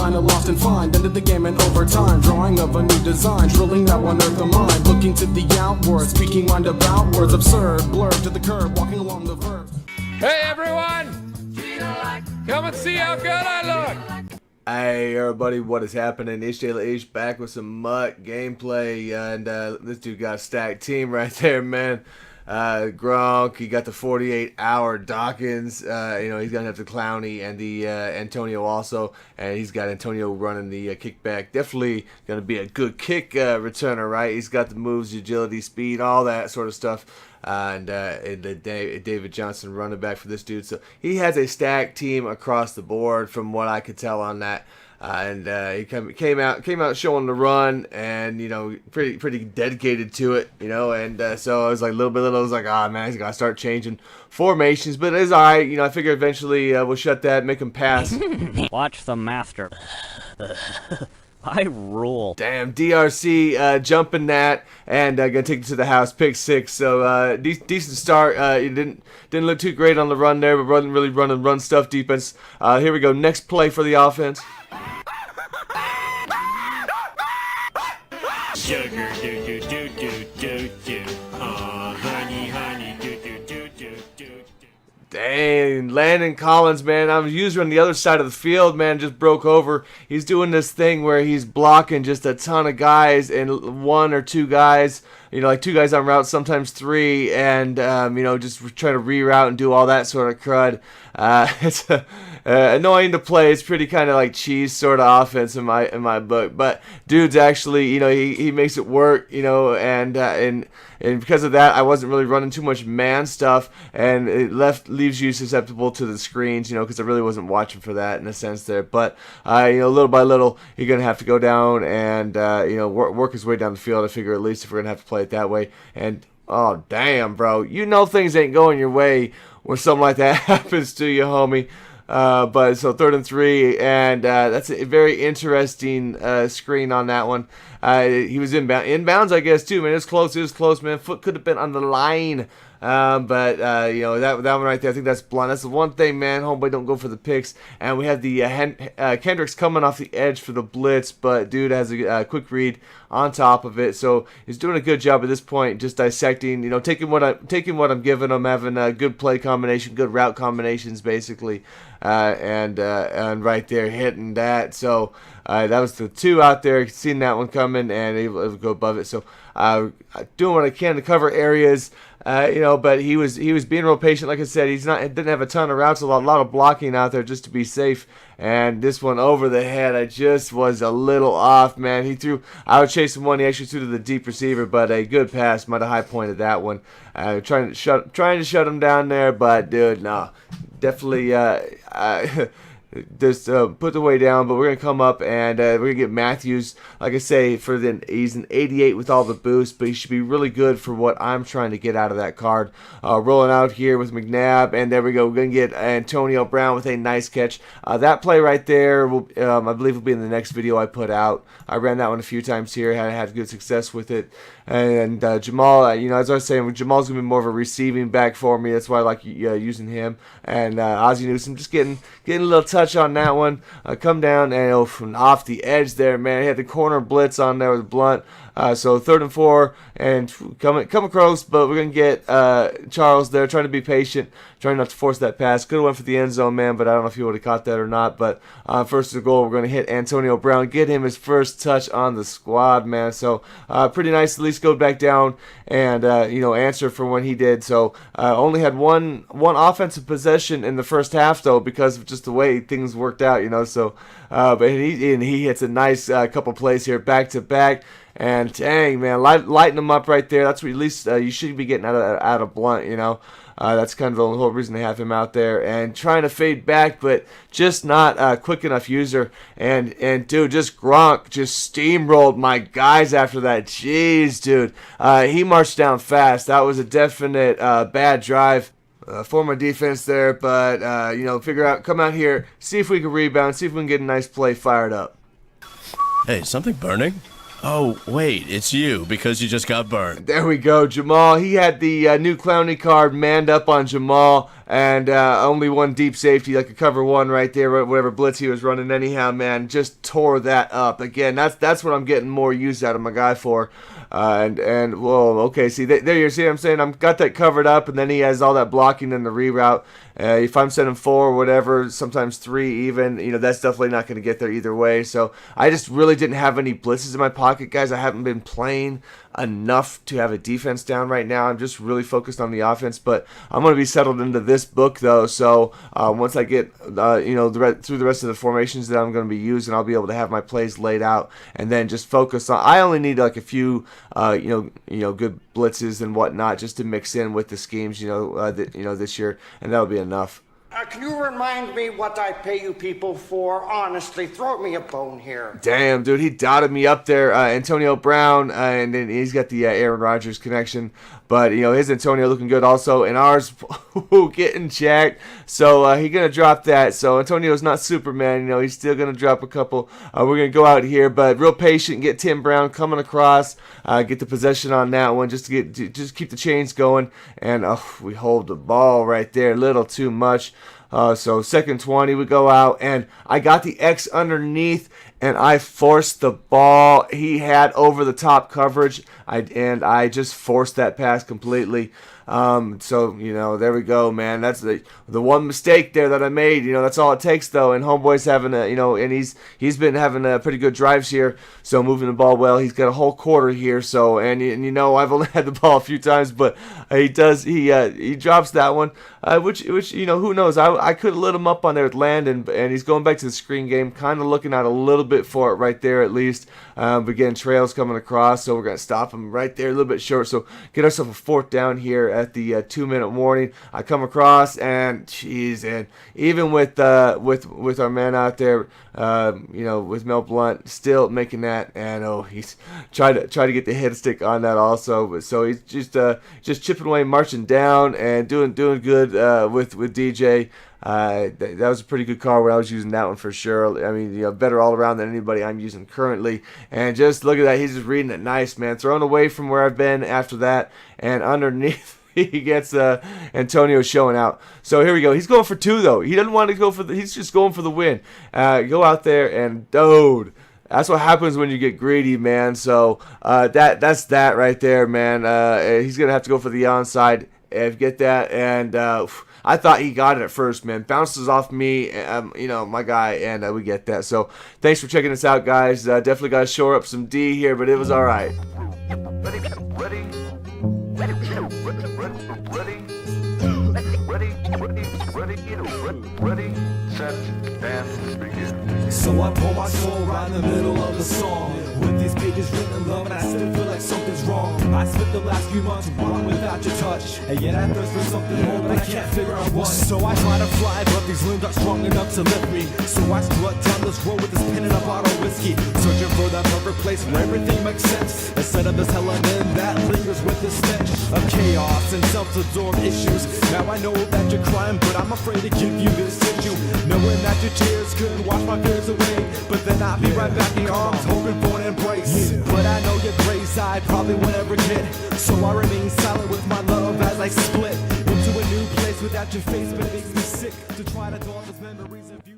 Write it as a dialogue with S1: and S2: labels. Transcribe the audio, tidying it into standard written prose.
S1: kinda lost and find. Ended the game in overtime, drawing of a new design, drilling that one earth of mine. Looking to the outward, speaking mind about words, absurd, blurred to the curb, walking along the verb.
S2: Hey everyone! Come and see how good I look!
S3: Hey everybody, what is happening? Ish back with some Mutt gameplay, and this dude got a stacked team right there, man. Gronk, he got the 48-hour Dawkins, he's gonna have the Clowney and the Antonio also, and he's got Antonio running the kickback. Definitely gonna be a good kick returner, right? He's got the moves, agility, speed, all that sort of stuff. And David Johnson running back for this dude. So he has a stacked team across the board from what I could tell on that. He came out showing the run, and pretty dedicated to it, and so I was like I was like, oh man, he's gotta start changing formations, but it's alright, I figure eventually we'll shut that, make him pass.
S4: Watch the master. I rule.
S3: Damn, DRC jumping that, and gonna take it to the house, pick 6. So decent start. He didn't look too great on the run there, but wasn't really running run stuff defense. Here we go, next play for the offense.
S5: Sugar do do do do do do. Honey honey do do do do do.
S3: Dang, Landon Collins, man. I was user on the other side of the field, man, just broke over. He's doing this thing where he's blocking just a ton of guys, and one or two guys, like 2 guys on route, sometimes 3, and just trying to reroute and do all that sort of crud. It's annoying to play. It's pretty kind of like cheese sort of offense in my book, but dude's actually, he makes it work, and because of that, I wasn't really running too much man stuff, and it leaves you susceptible to the screens, because I really wasn't watching for that in a sense there. But little by little, you're gonna have to go down and work his way down the field. I figure at least if we're gonna have to play it that way. And oh damn, bro, things ain't going your way when something like that happens to you, homie. But so 3rd and 3, and that's a very interesting screen on that one. He was inbounds, I guess, too, man. It was close, man. Foot could have been on the line. But that one right there, I think that's blunt. That's the one thing, man. Homeboy don't go for the picks. And we have the Kendricks coming off the edge for the blitz, but dude has a quick read on top of it. So he's doing a good job at this point, just dissecting, taking what I'm giving him, having a good play combination, good route combinations, basically, and right there hitting that. So that was the 2 out there, seeing that one coming and able to go above it. So doing what I can to cover areas. But he was being real patient. Like I said, didn't have a ton of routes, a lot of blocking out there just to be safe. And this one over the head, I just was a little off, man. I was chasing one. He actually threw to the deep receiver, but a good pass. Might have high pointed that one. Trying to shut him down there, but dude, no, definitely. Just put the way down, but we're gonna come up and we're gonna get Matthews. Like I say, he's an 88 with all the boost, but he should be really good for what I'm trying to get out of that card. Rolling out here with McNabb, and there we go. We're gonna get Antonio Bown with a nice catch. That play right there, I believe, will be in the next video I put out. I ran that one a few times here, had good success with it. And Jamal, as I was saying, Jamal's gonna be more of a receiving back for me. That's why I like using him. And Ozzie Newsome just getting a little touch on that one. Come down and from off the edge there, man. He had the corner blitz on there with Blunt. So 3rd and 4, and come across, but we're gonna get Charles there, trying to be patient, trying not to force that pass. Could have went for the end zone, man, but I don't know if he would have caught that or not. But first to goal, we're gonna hit Antonio Bown, get him his first touch on the squad, man. So pretty nice. At least go back down and answer for when he did. So only had one offensive possession in the first half though, because of just the way things worked out, So but he hits a nice couple plays here back to back. And dang, man, lighten them up right there. That's what at least you should be getting out of Blunt, That's kind of the whole reason they have him out there. And trying to fade back, but just not quick enough user. And dude, just Gronk just steamrolled my guys after that. Jeez, dude. He marched down fast. That was a definite bad drive. For my defense there, but come out here, see if we can rebound, see if we can get a nice play fired up.
S6: Hey, something burning? Oh, wait, it's you, because you just got burned.
S3: There we go, Jamal. He had the new Clowney card manned up on Jamal. and only one deep safety, like a cover one right there, whatever blitz he was running. Anyhow, man, just tore that up. Again, that's what I'm getting more use out of my guy for. And whoa, okay, see there you see what I'm saying? I've got that covered up, and then he has all that blocking in the reroute. If I'm sending 4 or whatever, sometimes 3 even, you know, that's definitely not going to get there either way. So I just really didn't have any blitzes in my pocket, guys. I haven't been playing enough to have a defense down right now. I'm just really focused on the offense, but I'm going to be settled into this book though. So once I get you know, through the rest of the formations that I'm going to be using, I'll be able to have my plays laid out and then just focus on. I only need like a few you know good blitzes and whatnot just to mix in with the schemes, you know, this year, and that'll be enough.
S7: Can you remind me what I pay you people for? Honestly, throw me a bone here.
S3: Damn, dude, he dotted me up there. Antonio Bown, and then he's got the Aaron Rodgers connection. But, you know, his Antonio looking good also, and ours getting jacked. So he's going to drop that. So Antonio's not Superman, you know, he's still going to drop a couple. We're going to go out here, but real patient, get Tim Brown coming across, get the possession on that one, just keep the chains going. And we hold the ball right there, a little too much. So second 20, we go out, and I got the X underneath, and I forced the ball. He had over the top coverage, and I just forced that pass completely. So, you know, there we go, man. That's the one mistake there that I made. You know, that's all it takes, though. And homeboy's having a, you know, and he's been having pretty good drives here. So moving the ball well. He's got a whole quarter here. So, and you know, I've only had the ball a few times, but he drops that one. Which you know, who knows? I could have lit him up on there with Landon, and he's going back to the screen game, kind of looking out a little bit for it right there at least. But again, trails coming across, so we're gonna stop him right there, a little bit short. So get ourselves a 4th down here at the 2-minute warning. I come across, and jeez, and even with our man out there, you know, with Mel Blunt still making that, and he's try to get the hit stick on that also. But so he's just chipping away, marching down, and doing good with DJ. That was a pretty good car when I was using that one for sure. I mean, you know, better all around than anybody I'm using currently. And just look at that, he's just reading it nice, man. Thrown away from where I've been after that, and underneath. He gets Antonio showing out. So here we go. He's going for 2 though. He doesn't want to go for he's just going for the win. Go out there and dude. That's what happens when you get greedy, man. So that's that right there, man. He's gonna have to go for the onside. Get that, and I thought he got it at first, man. Bounces off me, you know, my guy, and we get that. So thanks for checking us out, guys. Definitely got to shore up some D here, but it was all right.
S1: Ready, set, and begin. So I pour my soul right in the middle of the song. With these pages written in love, and I still feel like something's wrong. I spent the last few months walking without your touch, and yet I thirst for something more, but I can't figure out what. So I try to fly, but these limbs aren't strong enough to lift me. So I strut down this road with this pen and a bottle of whiskey, searching for that perfect place where everything makes sense, instead of this element that lingers with the stench of chaos and self-absorbed issues. Now I know that you're crying, but I'm afraid to give you this tissue, knowing that your tears couldn't wash my fears away. But then I'll be right back in your arms, hoping for an embrace. But I know your grace I probably won't ever get, so I remain silent with my love as I split into a new place without your face. But it makes me sick to try to dwell on those memories of you.